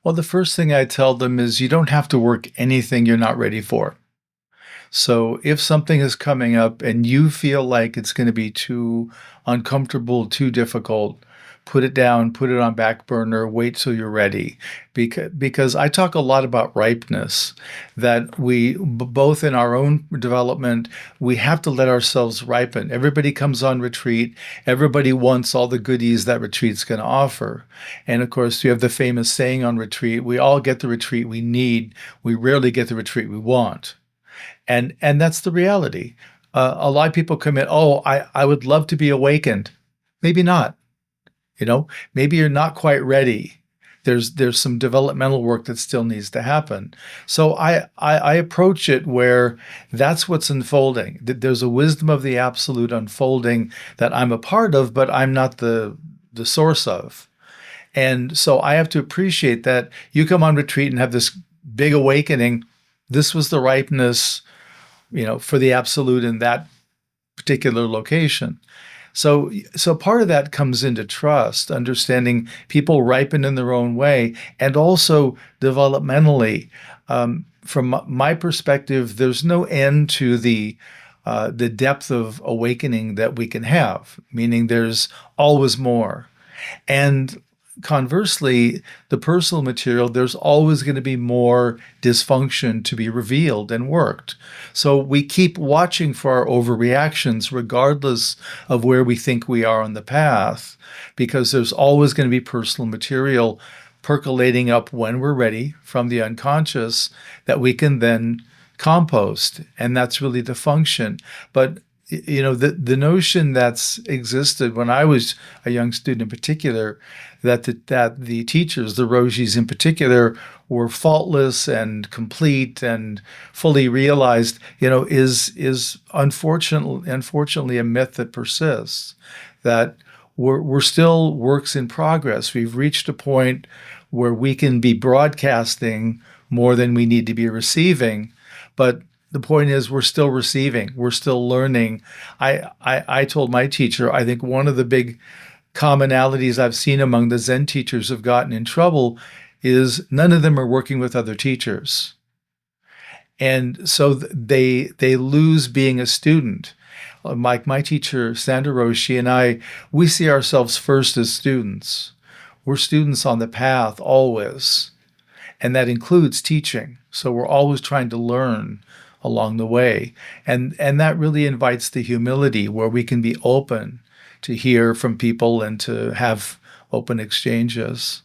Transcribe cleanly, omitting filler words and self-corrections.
Well, the first thing I tell them is you don't have to work anything you're not ready for. So if something is coming up and you feel like it's going to be too uncomfortable, too difficult, put it down, put it on back burner, wait till you're ready. Because I talk a lot about ripeness, that both in our own development, we have to let ourselves ripen. Everybody comes on retreat. Everybody wants all the goodies that retreat's going to offer. And of course, you have the famous saying on retreat, we all get the retreat we need. We rarely get the retreat we want. And that's the reality. A lot of people come in, oh, I would love to be awakened. Maybe not. You know, maybe you're not quite ready. There's some developmental work that still needs to happen. So I approach it where that's what's unfolding. There's a wisdom of the absolute unfolding that I'm a part of, but I'm not the source of. And so I have to appreciate that you come on retreat and have this big awakening. This was the ripeness, for the absolute in that particular location. So part of that comes into trust, understanding people ripen in their own way, and also developmentally. From my perspective, there's no end to the depth of awakening that we can have, meaning there's always more. And conversely, the personal material, there's always going to be more dysfunction to be revealed and worked. So we keep watching for our overreactions, regardless of where we think we are on the path, because there's always going to be personal material percolating up when we're ready from the unconscious that we can then compost. And that's really the function. But the notion that's existed when I was a young student in particular, that the teachers, the Roshis in particular, were faultless and complete and fully realized, is unfortunately a myth that persists. That we're still works in progress. We've reached a point where we can be broadcasting more than we need to be receiving, but the point is we're still receiving, we're still learning. I told my teacher, I think one of the big commonalities I've seen among the Zen teachers who've gotten in trouble is none of them are working with other teachers. And so they lose being a student. Like my teacher, Sando Roshi, and I, we see ourselves first as students. We're students on the path always. And that includes teaching. So we're always trying to learn along the way. And that really invites the humility where we can be open to hear from people and to have open exchanges.